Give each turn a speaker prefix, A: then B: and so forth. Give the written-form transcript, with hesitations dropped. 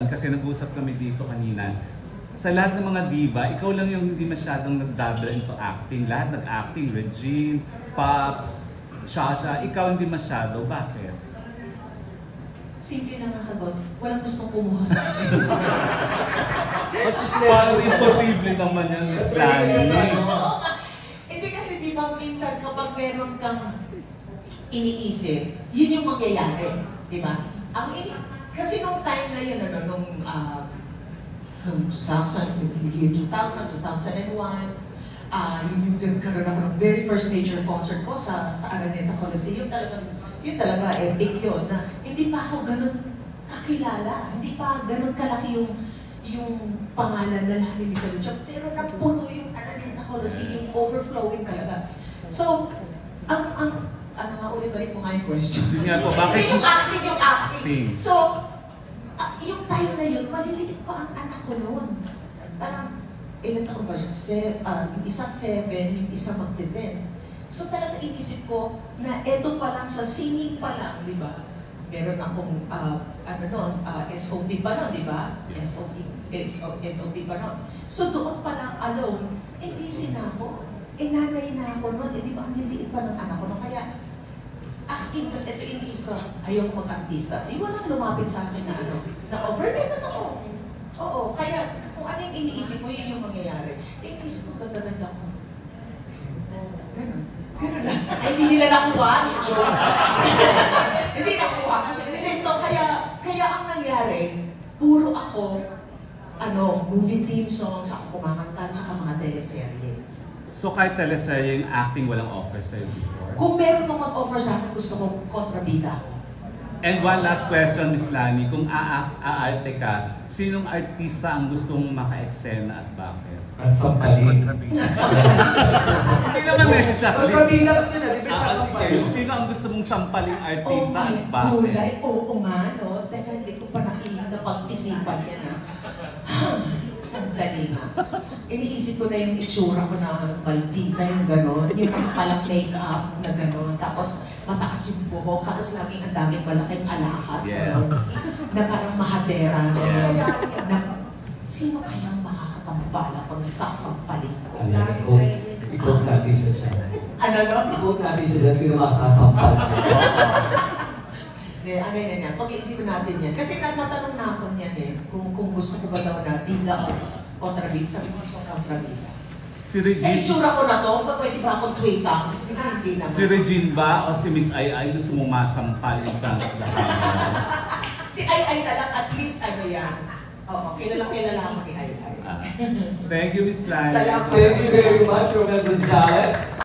A: kasi nag-usap kami dito kanina. Sa lahat ng mga diva, ikaw lang yung hindi masyadong nag-dabble into acting. Lahat nag-acting, Regine, Pops, Shasha, ikaw hindi masyado. Bakit?
B: Simple lang ang sagot. Walang gustong kumuha sa akin.
A: Parang imposible naman yan, Miss Lani.
B: Hindi kasi di ba minsan kapag meron kang iniisip, yun yung mangyayari. Di ba? Kasi nung time na yun, nung 2000, year 2000, 2001, yung nagkaroon ako ng very first major concert ko sa Araneta Coliseum. Yun talaga, epic yun, na hindi pa ako ganun kakilala, hindi pa ganun kalaki yung pangalan na Lani Miss Alucha, pero napuno yung Araneta Coliseum, overflowing talaga. So, ano nga ulit, balik mo nga yung question.
A: Yun nga po, bakit?
B: Yung acting. So, yung time na yun, maliliit pa ang anak ko noon. Parang, ilan taon ba siya? Yung isa 7, yung isa magte-10. So talaga inisip ko na eto pa lang, sa singing pa lang, di ba? Meron akong, SOP pa nun, di ba? SOP pa nun. So doon pa lang alone, busy na ako. Nanay na ako nun, di ba? Ang liliit pa ng anak ko nun. Kaya, asking sa ito, inisip ko, ayoko mag-artista. Walang lumapit sa akin na overrated ako. Oo, kaya kung ano yung iniisip mo, yun yung mangyayari. Inisip ko, gagaganda ko. Ganun. Ganun lang. Ay, hindi nila nakuha. Hindi nakuha. Hindi, so kaya ang nangyari, puro ako, movie theme songs, ako kumakanta, tsaka mga teleserye.
A: So kahit teleserye yung acting walang offer sa'yo before?
B: Kung meron nung mag-offer sa akin, gusto kong kontrabida ako.
A: And one last question, Miss Lani, kung aarte ka, sinong artista ang gusto mong maka-eksena at bakit?
C: At sampalin.
A: Hindi naman necessarily.
C: Kontrabida gusto na, di ba sa sampalin?
A: Sino ang gusto mong sampaling artista at bakit?
B: Gulay, oo nga, no? Teka, hindi ko pa napag-isipan yan, ha? Sandali nga. Iniisip ko na yung itsura ko na baldita, yung gano'n. Yung palang make-up na gano'n. Tapos mataas yung buhok. Tapos laging ang daming malaking alahas.
A: Yes.
B: Na parang mahadera. Na, sino kayang makakatambala pag sasampalin ko?
C: Ikot natin siya.
B: Ano?
C: Ikot natin siya. Sino masasampal?
B: Ano yan? Pag-iisipin natin yan. Kasi natanong na ako niyan eh. Kung gusto ko ba daw na bida o kontrabida. Sabi ko gusto kontrabida.
A: Si
B: Sa
A: Regine,
B: itsura ko na to, pwede ba akong tweetang? Kasi hindi naman.
A: si Regine ba o si Miss Ai gusto mong masampal in front of the camera?
B: Si Ai na lang, at least ano yan. Oo, kilala ako ni Ai.
A: Thank you, Miss Lani.
B: Salamat.
C: Thank you very much, Romel Gonzalez.